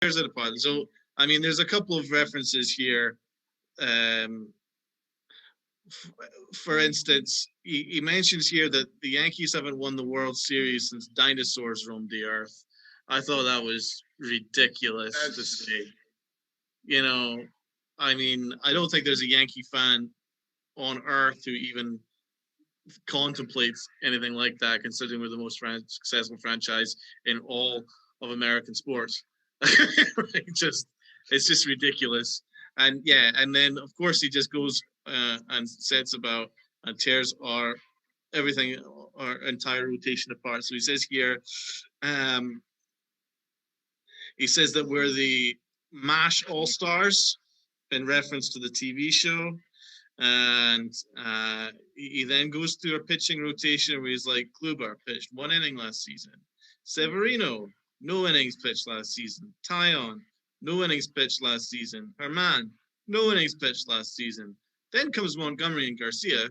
tears it apart. So, I mean, there's a couple of references here. For instance, he mentions here that the Yankees haven't won the World Series since dinosaurs roamed the earth. I thought that was ridiculous to say. You know, I mean, I don't think there's a Yankee fan on earth who even contemplates anything like that, considering we're the most successful franchise in all of American sports. It's just ridiculous. And yeah, and then of course he just goes and sets about and tears our entire rotation apart. So he says here, he says that we're the MASH All Stars in reference to the TV show. And he then goes through a pitching rotation where he's like, Kluber pitched 1 inning last season. Severino, no innings pitched last season. Taillon, no innings pitched last season. Herman, no innings pitched last season. Then comes Montgomery and Garcia,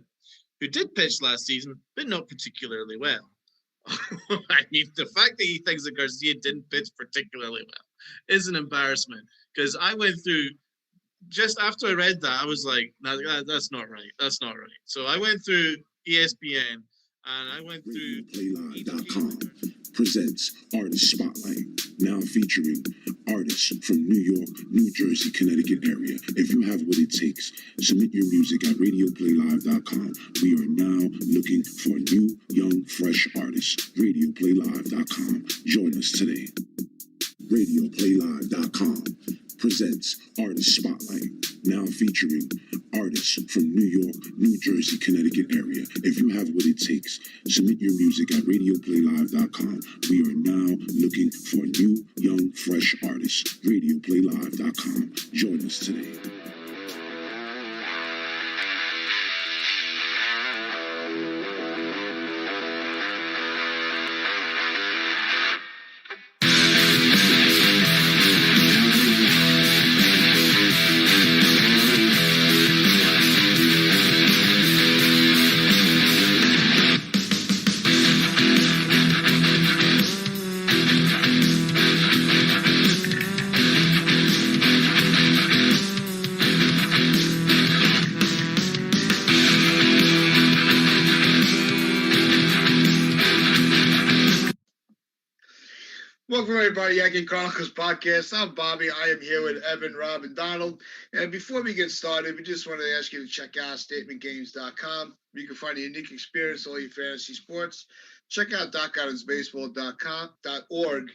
who did pitch last season, but not particularly well. I mean, the fact that he thinks that Garcia didn't pitch particularly well is an embarrassment. Because I went through, just after I read that, I was like, no, that's not right. That's not right. So I went through ESPN and I went through Radioplaylive.com presents Artist Spotlight, now featuring artists from New York, New Jersey, Connecticut area. If you have what it takes, submit your music at Radioplaylive.com. We are now looking for new, young, fresh artists. Radioplaylive.com. Join us today. Radioplaylive.com presents Artist Spotlight, now featuring artists from New York, New Jersey, Connecticut area. If you have what it takes, submit your music at Radioplaylive.com. We are now looking for new, young, fresh artists. Radioplaylive.com. Join us today. Welcome, everybody, Yankee Chronicles podcast. I'm Bobby. I am here with Evan, Rob, and Donald. And before we get started, we just want to ask you to check out statementgames.com. You can find a unique experience all your fantasy sports. Check out DocIslandsBaseball.org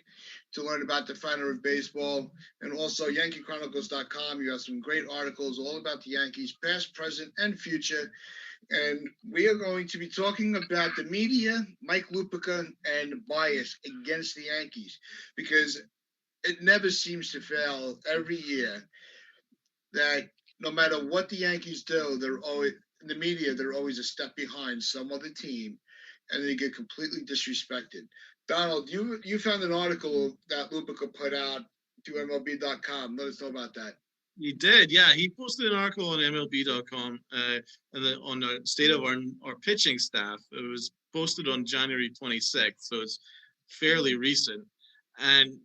to learn about the final of baseball. And also YankeeChronicles.com. You have some great articles all about the Yankees, past, present, and future. And we are going to be talking about the media, Mike Lupica, and bias against the Yankees, because it never seems to fail every year that no matter what the Yankees do, they're always, in the media, they're always a step behind some other team, and they get completely disrespected. Donald, you found an article that Lupica put out to MLB.com. Let us know about that. He did, yeah. He posted an article on MLB.com on the state of our pitching staff. It was posted on January 26th, so it's fairly recent. And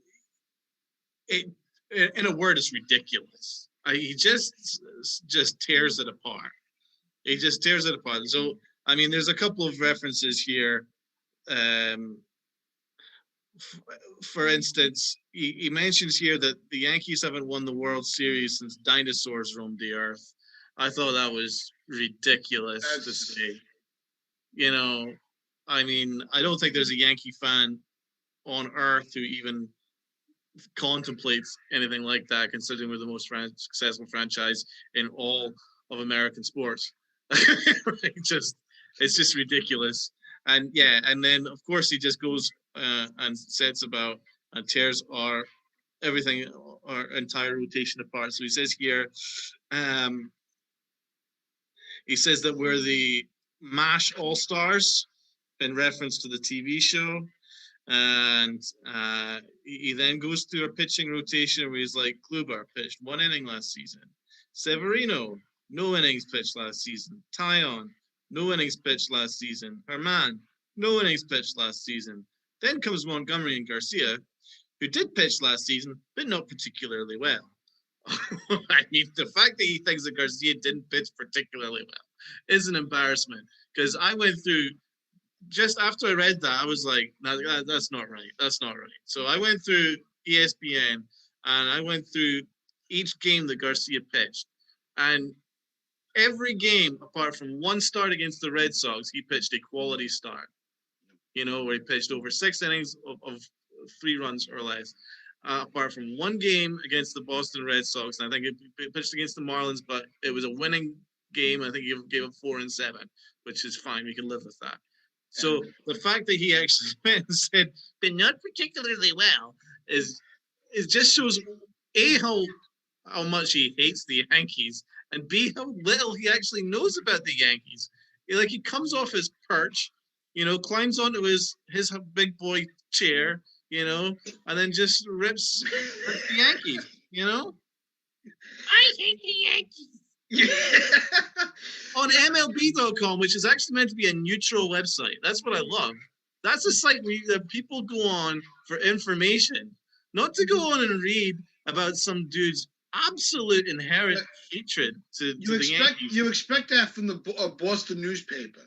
it, in a word, it's ridiculous. He just tears it apart. He just tears it apart. So, I mean, there's a couple of references here. For instance, he mentions here that the Yankees haven't won the World Series since dinosaurs roamed the earth. I thought that was ridiculous to say. You know, I mean, I don't think there's a Yankee fan on earth who even contemplates anything like that, considering we're the most successful franchise in all of American sports. It's just ridiculous. And yeah, and then of course he just goes and sets about and tears our entire rotation apart. So he says here, he says that we're the MASH All Stars in reference to the TV show. And he then goes through a pitching rotation where he's like, Kluber pitched 1 inning last season. Severino, no innings pitched last season. Taillon, no innings pitched last season. Herman, no innings pitched last season. Then comes Montgomery and Garcia, who did pitch last season, but not particularly well. I mean, the fact that he thinks that Garcia didn't pitch particularly well is an embarrassment. Because I went through, just after I read that, I was like, no, that's not right. That's not right. So I went through ESPN and I went through each game that Garcia pitched. And every game, apart from one start against the Red Sox, he pitched a quality start. Where he pitched over 6 innings of 3 runs or less. Apart from one game against the Boston Red Sox, and I think it pitched against the Marlins, but it was a winning game. I think he gave up 4 and 7, which is fine. We can live with that. So the fact that he actually went and said, but not particularly well, is just shows A, how much he hates the Yankees, and B, how little he actually knows about the Yankees. He comes off his perch, climbs onto his big boy chair, and then just rips the Yankees, I hate the Yankees. On MLB.com, which is actually meant to be a neutral website. That's what I love. That's a site that people go on for information, not to go on and read about some dude's absolute inherent hatred to the Yankees. You expect that from the Boston newspaper.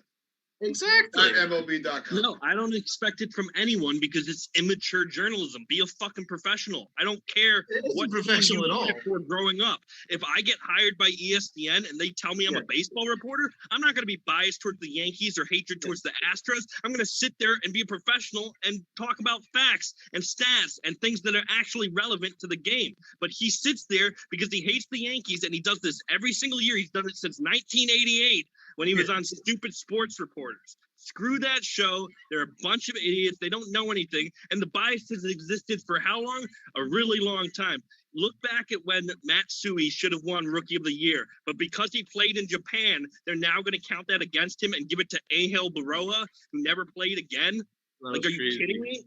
Exactly. Not MLB.com. No, I don't expect it from anyone because it's immature journalism. Be a fucking professional. I don't care what professional at all. For growing up. If I get hired by ESPN and they tell me I'm a baseball reporter, I'm not going to be biased towards the Yankees or hatred towards the Astros. I'm going to sit there and be a professional and talk about facts and stats and things that are actually relevant to the game. But he sits there because he hates the Yankees, and he does this every single year. He's done it since 1988. When he was on stupid sports reporters. Screw that show. They're a bunch of idiots. They don't know anything. And the bias has existed for how long? A really long time. Look back at when Matsui should have won Rookie of the Year. But because he played in Japan, they're now going to count that against him and give it to Angel Baroa, who never played again. Are you kidding me?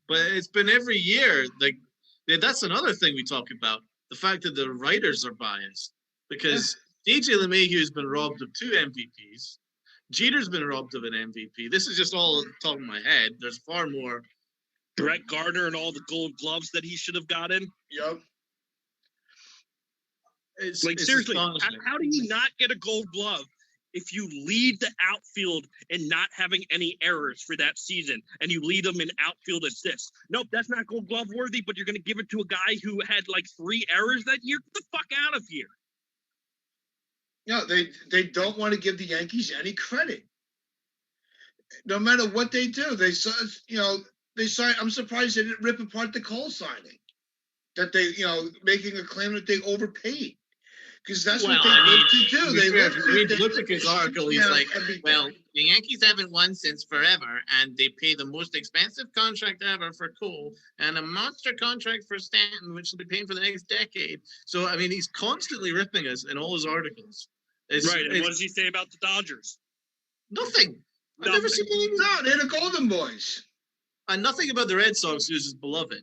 But it's been every year. That's another thing we talk about. The fact that the writers are biased. Because DJ LeMahieu has been robbed of 2 MVPs. Jeter's been robbed of an MVP. This is just all on the top of my head. There's far more. Brett Gardner and all the gold gloves that he should have gotten. Yep. It's seriously, how do you not get a gold glove if you lead the outfield in not having any errors for that season and you lead them in outfield assists? Nope, that's not gold glove worthy, but you're going to give it to a guy who had 3 errors that year? Get the fuck out of here. No, they don't want to give the Yankees any credit. No matter what they do, they sign. I'm surprised they didn't rip apart the Cole signing. That they, making a claim that they overpaid, because that's what they live to do. They look at his article. He's like, well, the Yankees haven't won since forever, and they pay the most expensive contract ever for Cole and a monster contract for Stanton, which will be paying for the next decade. So, I mean, he's constantly ripping us in all his articles. And what does he say about the Dodgers? Nothing. I've never seen anything. No, they're the Golden Boys. And nothing about the Red Sox, who's his beloved.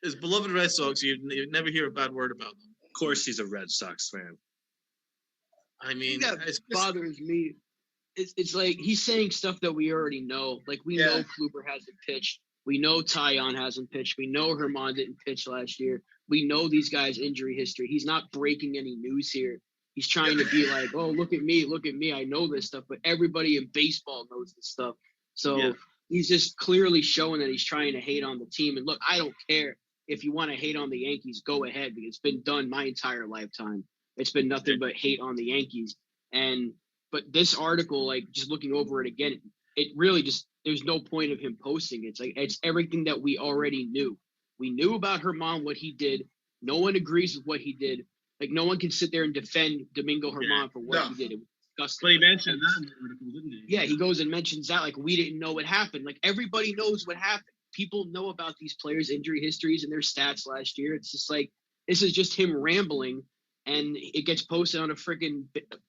His beloved Red Sox, you never hear a bad word about them. Of course he's a Red Sox fan. I mean, that bothers me. It's like he's saying stuff that we already know. Like, we know Kluber hasn't pitched. We know Taillon hasn't pitched. We know Herman didn't pitch last year. We know these guys' injury history. He's not breaking any news here. He's trying to be like, oh, look at me. I know this stuff. But everybody in baseball knows this stuff. So he's just clearly showing that he's trying to hate on the team. And look, I don't care if you want to hate on the Yankees, go ahead, because it's been done my entire lifetime. It's been nothing but hate on the Yankees. But this article, just looking over it again, it really just, there's no point of him posting it. It's everything that we already knew. We knew about Herman, what he did. No one agrees with what he did. No one can sit there and defend Domingo Herman for what he did. It was disgusting. But he mentioned that in the article, didn't he? Yeah, he goes and mentions that we didn't know what happened. Everybody knows what happened. People know about these players' injury histories and their stats last year. It's just this is just him rambling, and it gets posted on a freaking.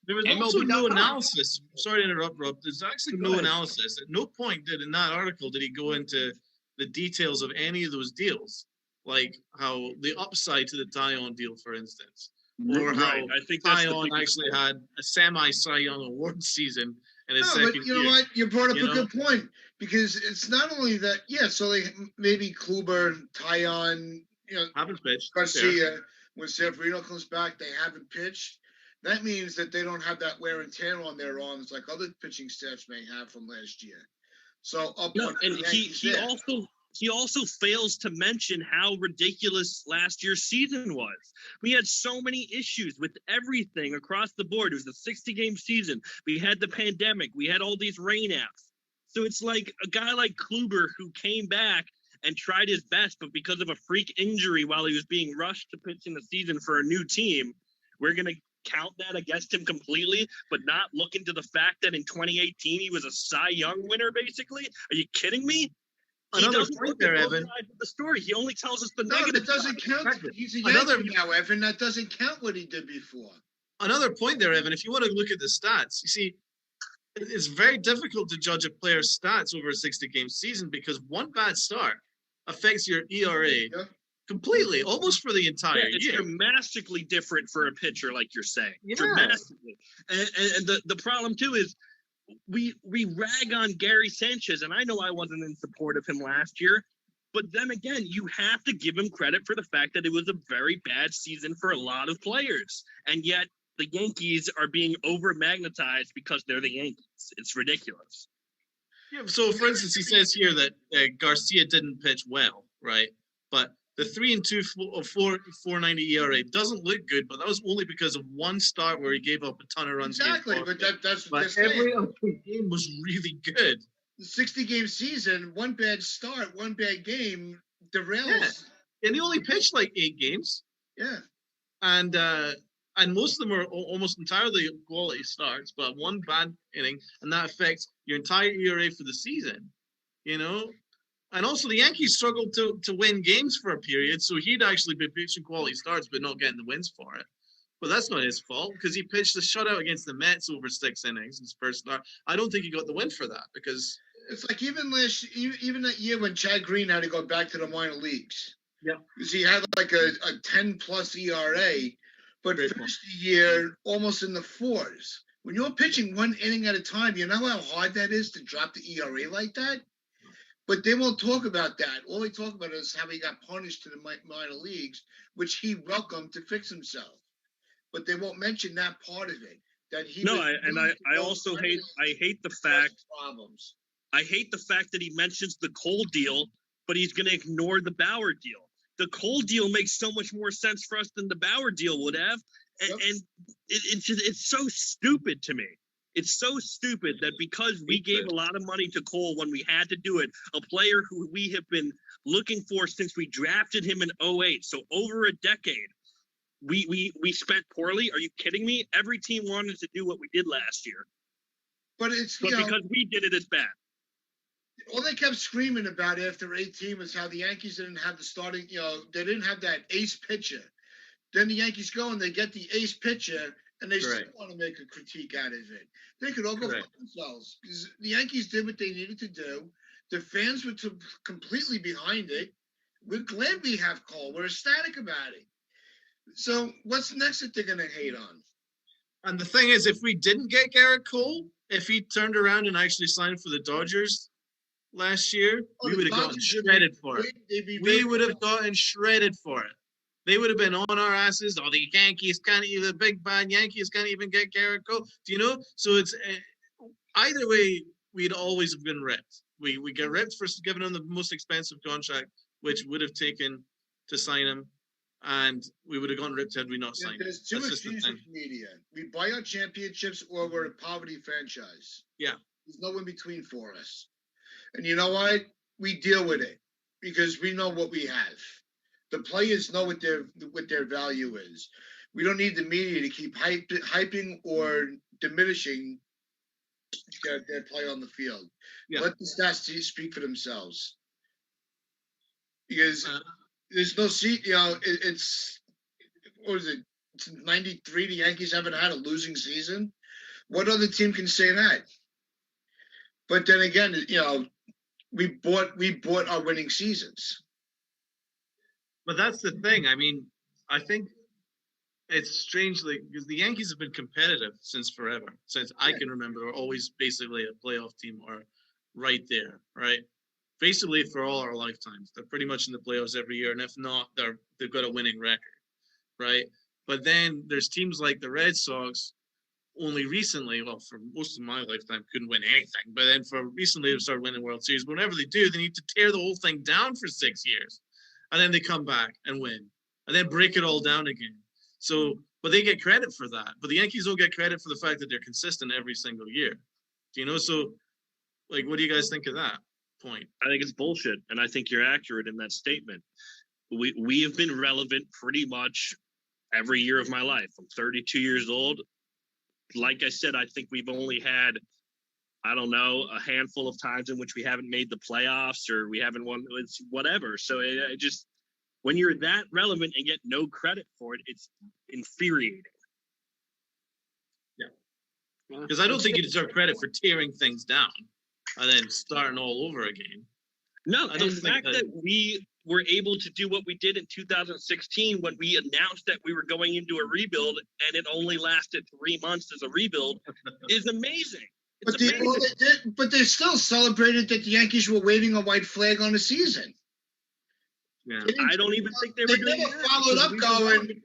There was also no analysis. Sorry to interrupt, Rob. There's actually no analysis. At no point in that article did he go into the details of any of those deals, like how the upside to the Taillon deal, for instance. Or how I think Taillon actually had a semi-Cy Young award season in his No, second but you know year. what? You brought up You a know? good point, because it's not only that. Yeah, so they maybe Kluber, Tyon, Haven't pitched. Garcia. When Severino comes back, they haven't pitched. That means that they don't have that wear and tear on their arms like other pitching staffs may have from last year. So No, and he also fails to mention how ridiculous last year's season was. We had so many issues with everything across the board. It was a 60-game season. We had the pandemic. We had all these rainouts. So it's like a guy like Kluber who came back and tried his best, but because of a freak injury while he was being rushed to pitch in the season for a new team, we're going to count that against him completely, but not look into the fact that in 2018 he was a Cy Young winner, basically. Are you kidding me? Another point there, Evan. The story. He only tells us the No, negative. that doesn't count. He's a Yankee now, Evan. That doesn't count what he did before. Another point there, Evan. If you want to look at the stats, you see, it's very difficult to judge a player's stats over a 60-game season because one bad start affects your ERA completely, almost for the entire year. It's dramatically different for a pitcher, like you're saying. Yeah. Dramatically. And the problem, too, is we rag on Gary Sanchez, and I know I wasn't in support of him last year, but then again, you have to give him credit for the fact that it was a very bad season for a lot of players. And yet the Yankees are being over-magnetized because they're the Yankees. It's ridiculous. Yeah, so, for instance, he says here that Garcia didn't pitch well, right? But the 3-2 4.90 ERA doesn't look good, but that was only because of one start where he gave up a ton of runs. Exactly, but that's what but every other game was really good. The 60-game season, one bad start, one bad game derails. Yeah. And he only pitched like 8 games. Yeah. And most of them are almost entirely quality starts, but one bad inning, and that affects your entire ERA for the season, you know? And also the Yankees struggled to win games for a period, so he'd actually been pitching quality starts but not getting the wins for it. But that's not his fault, because he pitched a shutout against the Mets over 6 innings in his first start. I don't think he got the win for that, because... It's like even that year when Chad Green had to go back to the minor leagues. Yeah. Because he had like a 10-plus ERA, but finished the year almost in the 4s. When you're pitching one inning at a time, you know how hard that is to drop the ERA like that? But they won't talk about that. All they talk about is how he got punished to the minor leagues, which he welcomed to fix himself. But they won't mention that part of it. That he I also hate the fact problems. I hate the fact that he mentions the Cole deal, but he's going to ignore the Bauer deal. The Cole deal makes so much more sense for us than the Bauer deal would have, and it's so stupid to me. It's so stupid that because we gave a lot of money to Cole when we had to do it, a player who we have been looking for since we drafted him in 2008, so over a decade, we spent poorly. Are you kidding me? Every team wanted to do what we did last year. But because we did it, it's bad. All they kept screaming about after 18 was how the Yankees didn't have the starting, they didn't have that ace pitcher. Then the Yankees go and they get the ace pitcher, and they still want to make a critique out of it. They could all go for themselves. Because the Yankees did what they needed to do. The fans were completely behind it. We're glad we have Cole. We're ecstatic about it. So what's next that they're going to hate on? And the thing is, if we didn't get Garrett Cole, if he turned around and actually signed for the Dodgers last year, we would have gotten shredded for it. We would have gotten shredded for it. They would have been on our asses. Oh, the Yankees can't even, the big bad Yankees can't even get Garrett Cole. Do you know? So it's either way, we'd always have been ripped. We get ripped for giving him the most expensive contract, which would have taken to sign him, and we would have gotten ripped had we not signed him. There's two extremes of media. We buy our championships, or we're a poverty franchise. Yeah. There's no in between for us. And you know what? We deal with it because we know what we have. The players know what their value is. We don't need the media to keep hyping or diminishing their play on the field. Yeah. Let the stats speak for themselves. Because there's no seat. It's what was it? It's 93. The Yankees haven't had a losing season. What other team can say that? But then again, we bought our winning seasons. But that's the thing. I mean, I think it's strangely because the Yankees have been competitive since forever, since I can remember. They're always basically a playoff team or right there, right? Basically for all our lifetimes, they're pretty much in the playoffs every year, and if not, they've got a winning record, right? But then there's teams like the Red Sox. Only recently, well, for most of my lifetime, couldn't win anything. But then for recently, they started winning World Series. Whenever they do, they need to tear the whole thing down for 6 years, and then they come back and win, and then break it all down again. So, but they get credit for that. But the Yankees don't get credit for the fact that they're consistent every single year. Do you know? So, like, what do you guys think of that point? I think it's bullshit, and I think you're accurate in that statement. We have been relevant pretty much every year of my life. I'm 32 years old. Like I said, I think we've only had, I don't know, a handful of times in which we haven't made the playoffs or we haven't won. It's whatever. So it just, when you're that relevant and get no credit for it, it's infuriating. Yeah. Because I don't think you deserve credit for tearing things down and then starting all over again. No, and the fact that we were able to do what we did in 2016 when we announced that we were going into a rebuild and it only lasted 3 months as a rebuild is amazing. But they still celebrated that the Yankees were waving a white flag on the season. Yeah. I don't even think they were doing never that. followed up going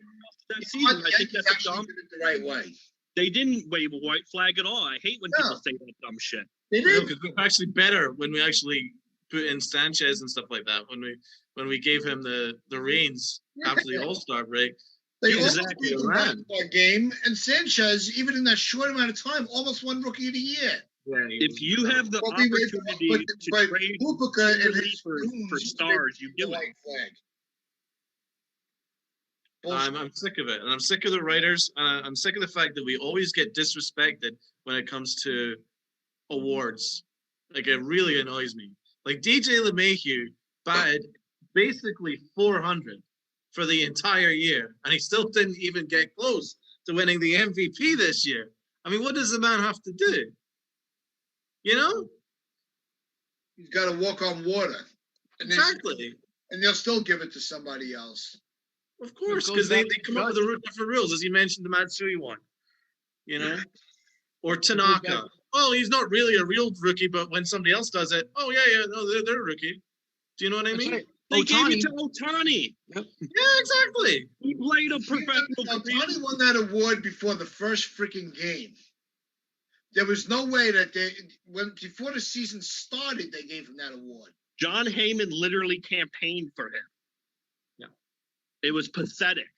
that season. I think that's dumb. Did it the right way. They didn't wave a white flag at all. I hate when people say that dumb shit. They did. Because we're actually better when we actually put in Sanchez and stuff like that. When we gave him the reins after the All-Star break. They exactly ran that game, and Sanchez, even in that short amount of time, almost won Rookie of the Year. Yeah, if you have the opportunity to trade for stars, you do it. I'm sick of it, and I'm sick of the writers. I'm sick of the fact that we always get disrespected when it comes to awards. Like, it really annoys me. Like, DJ LeMahieu batted basically 400 for the entire year, and he still didn't even get close to winning the MVP this year. I mean, what does the man have to do? You know? He's got to walk on water. Exactly. And they'll still give it to somebody else. Of course, because they come up with different rules, as you mentioned, the Matsui one. You know? Or Tanaka. Oh, he's not really a real rookie, but when somebody else does it, oh, yeah, no, they're a rookie. Do you know what I mean? Right. They gave it to Ohtani. Yep. Yeah, exactly. He played a professional career. Ohtani won that award before the first freaking game. There was no way that before the season started, they gave him that award. John Heyman literally campaigned for him. Yeah. It was pathetic.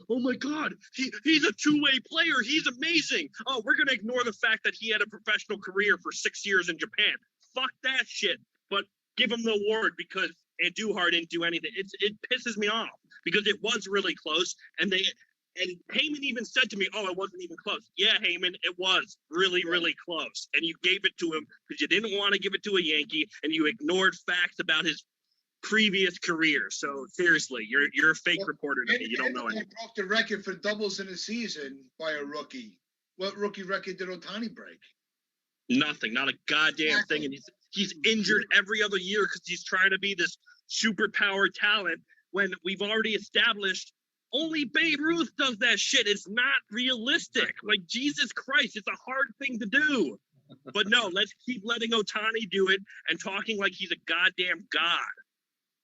Oh my God, he's a two-way player. He's amazing. Oh, we're going to ignore the fact that he had a professional career for 6 years in Japan. Fuck that shit. But give him the award because Andujar didn't do anything. It pisses me off because it was really close. And Heyman even said to me, oh, it wasn't even close. Yeah, Heyman, it was really, really close. And you gave it to him because you didn't want to give it to a Yankee and you ignored facts about his previous career. So seriously, you're a fake reporter to me. You don't know anything. He broke the record for doubles in a season by a rookie. What rookie record did Ohtani break? Nothing, not a goddamn thing. And he's injured every other year because he's trying to be this superpower talent when we've already established only Babe Ruth does that shit. It's not realistic. Like, Jesus Christ, it's a hard thing to do. But no, let's keep letting Ohtani do it and talking like he's a goddamn god.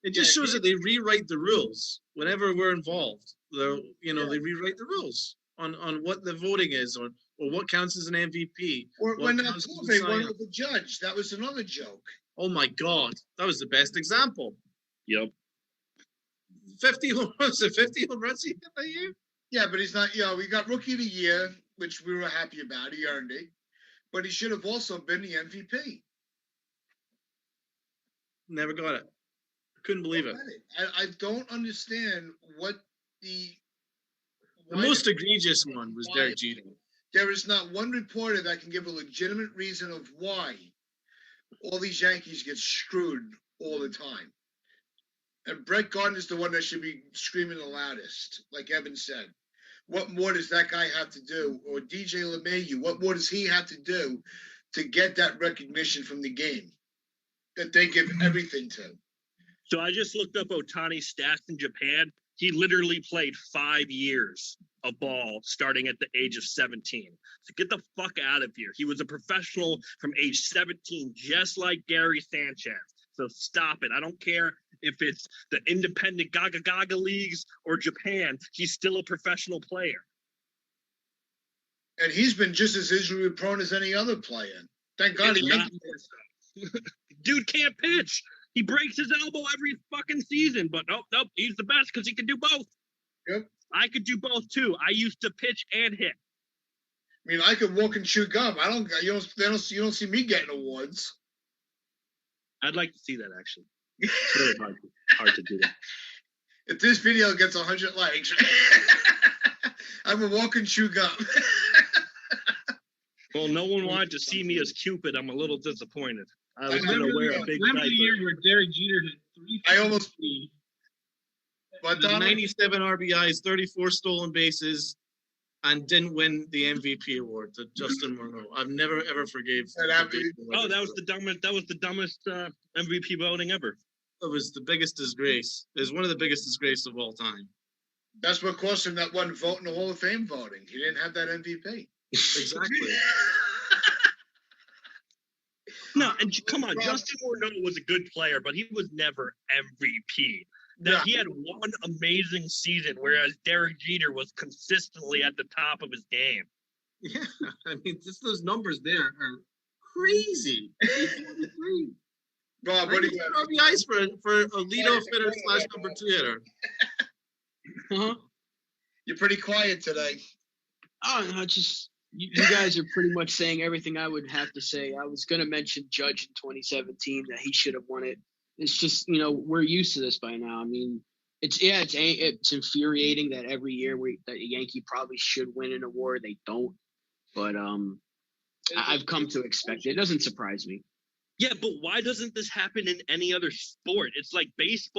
It just shows that they rewrite the rules whenever we're involved. They rewrite the rules on what the voting is or what counts as an MVP. Or when they won with the judge. That was another joke. Oh my God. That was the best example. Yep. 50 home runs he hit that year? Yeah, but he's not, we got Rookie of the Year, which we were happy about. He earned it. But he should have also been the MVP. Never got it. Couldn't believe it. I don't understand what the most egregious one was Derek Jeter. There is not one reporter that can give a legitimate reason of why all these Yankees get screwed all the time. And Brett Gardner's the one that should be screaming the loudest, like Evan said. What more does that guy have to do? Or DJ LeMahieu, what more does he have to do to get that recognition from the game that they give everything to? So I just looked up Ohtani's stats in Japan. He literally played 5 years of ball starting at the age of 17. So get the fuck out of here. He was a professional from age 17, just like Gary Sanchez. So stop it. I don't care if it's the independent Gaga Gaga leagues or Japan. He's still a professional player. And he's been just as injury prone as any other player. Thank God he Not more so. Dude can't pitch. He breaks his elbow every fucking season, but nope, he's the best because he can do both. Yep. I could do both too. I used to pitch and hit. I mean, I could walk and chew gum. You don't see me getting awards. I'd like to see that actually. It's really hard to do that. If this video gets 100 likes, I will walk and chew gum. Well, no one wanted to see me as Cupid. I'm a little disappointed. I was going Remember to wear a big the diaper. year where Derek Jeter hit 3. I almost. But 97 RBIs, 34 stolen bases, and didn't win the MVP award to Justin Morneau. I've never ever forgave. Oh, that was the dumbest MVP voting ever. It was the biggest disgrace. It was one of the biggest disgraces of all time. That's what cost him that one vote in the Hall of Fame voting. He didn't have that MVP. Exactly. No, and come on, Justin Morneau was a good player, but he was never MVP. Now, he had one amazing season, whereas Derek Jeter was consistently at the top of his game. Yeah, I mean, just those numbers there are crazy. Rob, what do you have? RBIs for a leadoff hitter / number 2 hitter. Uh-huh. You're pretty quiet today. Oh, no, just you guys are pretty much saying everything I would have to say. I was going to mention Judge in 2017 that he should have won it. It's just, we're used to this by now. I mean, it's infuriating that every year that a Yankee probably should win an award. They don't. But I've come to expect it. It doesn't surprise me. Yeah, but why doesn't this happen in any other sport? It's like baseball.